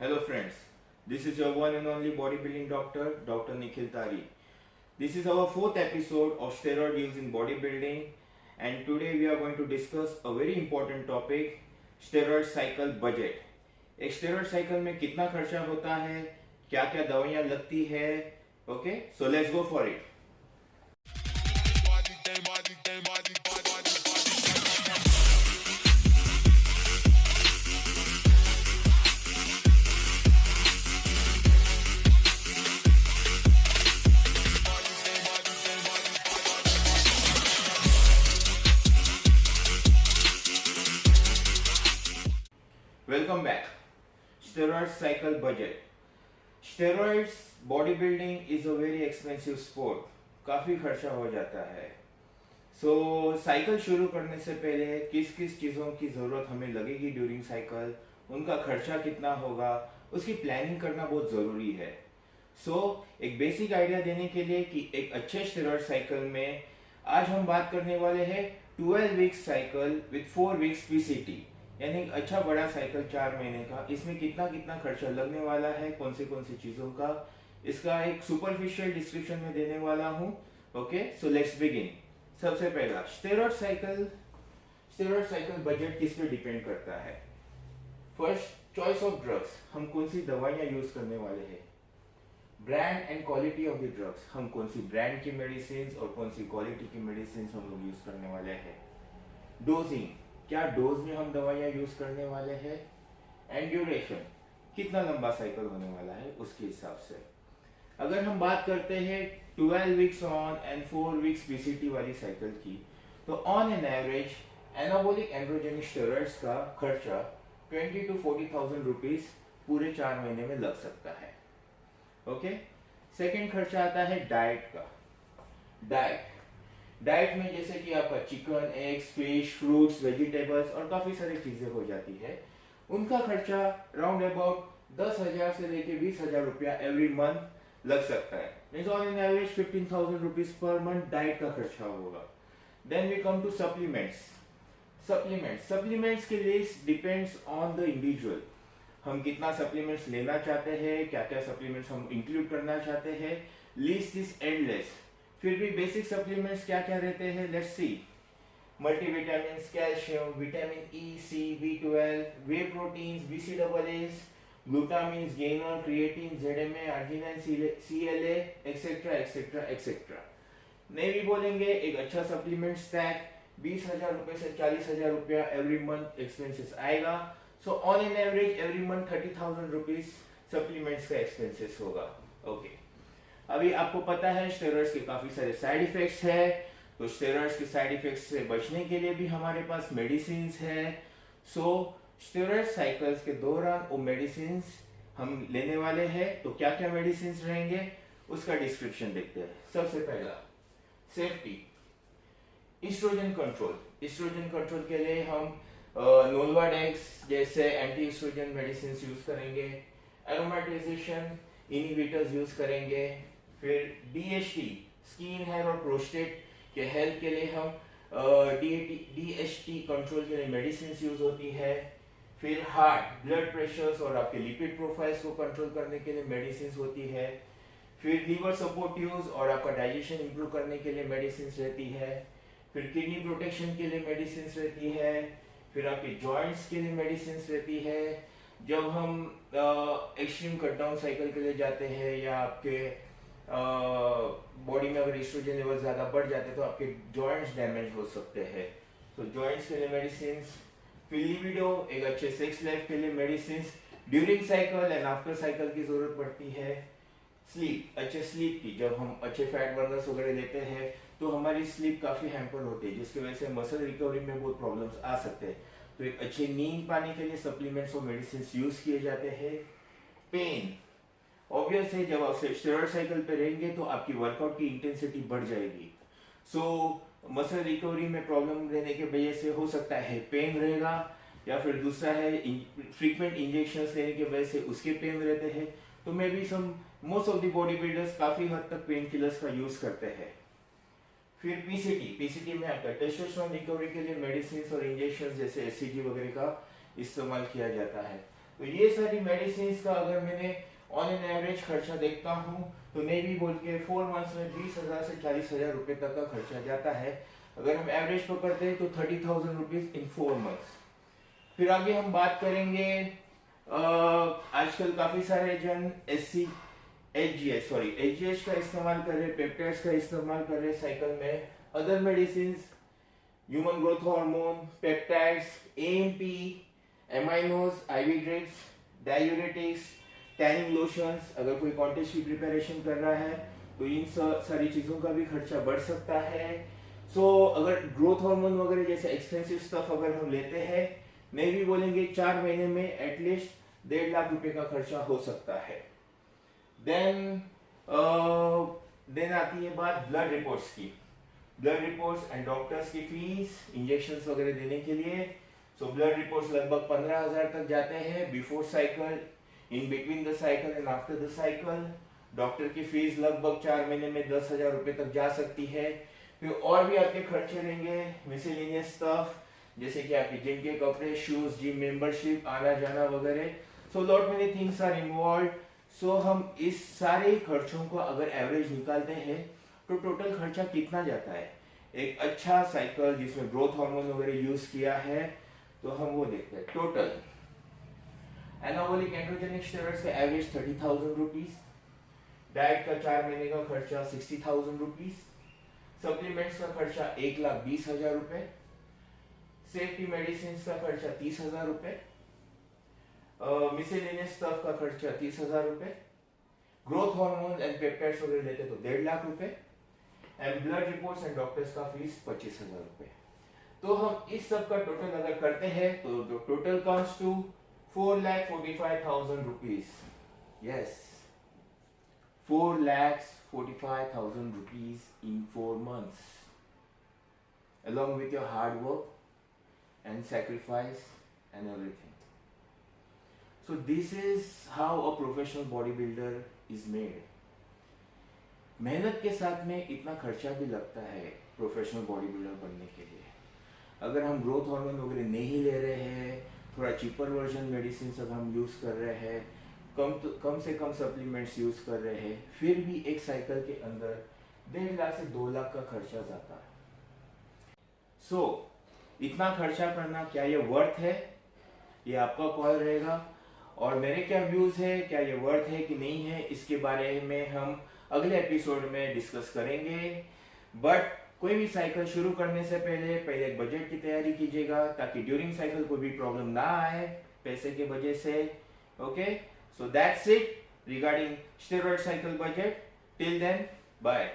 Hello friends, this is your one and only bodybuilding doctor, Dr. Nikhil Tari. This is our fourth episode of steroid use in bodybuilding, and today we are going to discuss a very important topic, steroid cycle budget. एक steroid cycle में कितना खर्चा होता है, क्या क्या दवाइयाँ लगती है, okay? So let's go for it. Welcome back. Steroid cycle budget. Steroids bodybuilding is a very expensive sport. काफी खर्चा हो जाता है. So साइकिल शुरू करने से पहले किस किस चीज़ों की ज़रूरत हमें लगेगी ड्यूरिंग साइकिल, उनका खर्चा कितना होगा, उसकी प्लानिंग करना बहुत ज़रूरी है. So एक बेसिक आइडिया देने के लिए कि एक अच्छे स्टेरॉइड साइकिल में आज हम बात करने वाले हैं 12 weeks cycle with 4 weeks PCT, यानी एक अच्छा बड़ा साइकिल 4 महीने का. इसमें कितना कितना खर्चा लगने वाला है, कौन सी चीजों का, इसका एक सुपरफिशियल डिस्क्रिप्शन में देने वाला हूं. Okay, so let's begin. सबसे पहला स्टेरॉइड साइकिल बजट किस पे डिपेंड करता है. First, choice of drugs. हम कौन सी दवाइयां यूज करने वाले हैं. Brand and quality of the drugs. हम कौन सी ब्रांड की मेडिसिन और कौन सी क्वालिटी की मेडिसिन हम लोग यूज करने वाले हैं. डोजिंग, क्या डोज में हम दवाइयां यूज करने वाले हैं. एंड ड्यूरेशन, कितना लंबा साइकिल होने वाला है उसके हिसाब से. अगर हम बात करते हैं 12 weeks on and 4 weeks PCT वाली साइकिल की, तो on an average anabolic androgenic steroids का खर्चा 20 to 40,000 रुपीज पूरे 4 महीने में लग सकता है. ओके, सेकेंड खर्चा आता है डाइट का. डाइट में जैसे कि आपका chicken, eggs, fish, fruits, vegetables और काफी सारी चीजें हो जाती है. उनका खर्चा राउंड अबाउट 10,000 से लेके 20,000 रुपया एवरी मंथ लग सकता है. Means on an average 15,000 rupees per month diet का खर्चा होगा. Then we come to supplements की list depends on the individual. हम कितना सप्लीमेंट्स लेना चाहते हैं, क्या क्या सप्लीमेंट्स हम इंक्लूड करना चाहते हैं. List is endless. फिर भी बेसिक सप्लीमेंट्स क्या क्या रहते हैं, let's see. Multivitamin, calcium, vitamin E, C, B12, whey proteins, BCAAs, glutamines, gainer, creatine, ZMA, arginine, CLA, etcetera etcetera etcetera. नहीं भी बोलेंगे, एक अच्छा सप्लीमेंट स्टैक 20,000 रुपए से 40,000 रुपया एवरी मंथ एक्सपेंसेस आएगा. So on an average every month 30,000 rupees supplements का एक्सपेंसेस होगा. ओके, अभी आपको पता है स्टेरॉइड्स के काफी सारे साइड इफेक्ट्स है. तो स्टेरॉइड्स के साइड इफेक्ट्स से बचने के लिए भी हमारे पास मेडिसिन है. सो स्टेरॉइड साइकिल्स के दौरान वो मेडिसिन हम लेने वाले हैं. तो क्या क्या मेडिसिन रहेंगे उसका डिस्क्रिप्शन देखते हैं. सबसे पहला, सेफ्टी. एस्ट्रोजन कंट्रोल के लिए हम नोल्वाडेक्स जैसे एंटी एस्ट्रोजन मेडिसिन यूज करेंगे. एरोमेटाइजेशन इनहिबिटर्स यूज करेंगे. फिर DHT, स्किन, हेयर और प्रोस्टेट के हेल्थ के लिए हम DHT कंट्रोल के लिए मेडिसिन यूज होती है. फिर हार्ट, ब्लड प्रेशर्स और आपके लिपिड प्रोफाइल्स को कंट्रोल करने के लिए मेडिसिन होती है. फिर लीवर सपोर्टिव्स और आपका डाइजेशन इंप्रूव करने के लिए मेडिसिन रहती है. फिर किडनी प्रोटेक्शन के लिए मेडिसिन रहती है. फिर आपके जॉइंट्स के लिए मेडिसिन रहती है. जब हम एक्सट्रीम कट डाउन साइकिल के लिए जाते हैं या आपके बॉडी में अगर एस्ट्रोजन लेवल ज्यादा बढ़ जाते हैं तो आपके जॉइंट्स डैमेज हो सकते हैं. तो जॉइंट्स के लिए मेडिसिन. फिर लिबिडो, एक अच्छे सेक्स लाइफ के लिए medicine during cycle and after cycle की जरूरत पड़ती है. स्लीप, अच्छे स्लीप की. जब हम अच्छे फैट बर्नर्स वगैरह लेते हैं तो हमारी स्लीप काफी हैम्पर होती है, जिसकी वजह से मसल रिकवरी में बहुत प्रॉब्लम्स आ सकते हैं. तो एक अच्छी नींद पाने के लिए सप्लीमेंट्स और मेडिसिन यूज किए जाते हैं. पेन, ऑब्वियस है, जब आप स्टेरॉइड साइकिल पे रहेंगे तो आपकी वर्कआउट की इंटेंसिटी बढ़ जाएगी. सो मसल रिकवरी में प्रॉब्लम रहने की वजह से हो सकता है पेन रहेगा, या फिर दूसरा है फ्रीक्वेंट इंजेक्शंस लेने की वजह से उसके पेन रहते हैं. तो may be most of the body builders काफी हद तक पेन किलर्स का यूज करते हैं. फिर पीसीटी में आपका टेस्टोस्टेरोन रिकवरी के लिए मेडिसिन और इंजेक्शन जैसे एससीजी वगैरह का इस्तेमाल किया जाता है. तो ये सारी मेडिसिन का अगर मैंने ऑन एन एवरेज खर्चा देखता हूँ तो मे भी बोल के 4 मंथ्स में 20,000 से 40,000 रुपए तक का खर्चा जाता है। अगर हम एवरेज पकड़ते हैं तो 30,000 रुपीज इन 4 मंथ्स। फिर आगे हम बात करेंगे आजकल काफी सारे जन एच का इस्तेमाल कर रहे, पेप्टाइड्स का इस्तेमाल कर रहे साइकिल में, other medicine, human growth hormone, peptides, AMP, aminos, IV drugs, diuretics, tanning lotions. अगर कोई कॉन्टेस्ट की प्रिपरेशन कर रहा है तो इन सारी चीजों का भी खर्चा बढ़ सकता है। अगर ग्रोथ हार्मोन वगैरह जैसे एक्सपेंसिव स्टफ अगर हम लेते हैं, मैं भी बोलेंगे 4 महीने में एटलीस्ट 1.5 लाख रुपए का खर्चा हो सकता है। देन आती है बात ब्लड रिपोर्ट्स की। ब्लड रिपोर्ट्स एंड डॉक्टर्स की फीस, इंजेक्शंस वगैरह देने के लिए। ब्लड रिपोर्ट्स लगभग 15,000 तक जाते हैं before cycle, in between the cycle and after the cycle. Doctor की फीस लगभग 4 महीने में 10,000 रुपए तक जा सकती है। फिर और भी आपके खर्चे रहेंगे मिसलेनियस स्टफ, जैसे कि आपके जिम के कपड़े, शूज, जिम मेंबरशिप, आना जाना वगैरह। Lot many things are involve. हम इस सारे खर्चों को अगर एवरेज निकालते हैं तो टोटल खर्चा कितना जाता है एक अच्छा साइकिल जिसमें ग्रोथ हार्मोन वगैरह यूज किया है, तो हम वो देखते हैं। टोटल एनाबॉलिक एंड्रोजेनिक स्टेरॉइड्स का एवरेज 30,000 रुपीज, डाइट का 4 महीने का खर्चा 60,000 रुपीज, सप्लीमेंट्स का खर्चा 1,20,000 रुपए, सेफ्टी मेडिसिन का खर्चा 30,000 रुपए, मिसलेनियस स्टफ का खर्चा 30,000 रुपए, ग्रोथ हार्मोन एंड पेप्टाइड्स वगैरह लेते तो 1.5 लाख रुपए, and blood reports and doctors का फीस 25,000 रुपए। तो हम इस सब का टोटल अगर करते हैं तो total comes to 4,45,000 rupees. Yes, 4,45,000 rupees in 4 months, along with your hard work and sacrifice and everything. So this is how a professional bodybuilder is made. मेहनत के साथ में इतना खर्चा भी लगता है प्रोफेशनल बॉडी बिल्डर बनने के लिए। अगर हम ग्रोथ हार्मोन वगैरह नहीं ले रहे हैं, थोड़ा चीपर वर्जन मेडिसिन सब हम यूज कर रहे हैं, कम से कम सप्लीमेंट्स यूज कर रहे हैं, फिर भी एक साइकिल के अंदर 1.5 लाख से 2 लाख का खर्चा जाता है। इतना खर्चा करना क्या ये वर्थ है, ये आपका कॉल रहेगा। और मेरे क्या व्यूज है, क्या ये वर्थ है कि नहीं है, इसके बारे में हम अगले एपिसोड में डिस्कस करेंगे। बट कोई भी साइकिल शुरू करने से पहले एक बजट की तैयारी कीजिएगा, ताकि ड्यूरिंग साइकिल कोई भी प्रॉब्लम ना आए पैसे के वजह से। Okay, so that's it regarding steroid cycle budget. Till then, bye.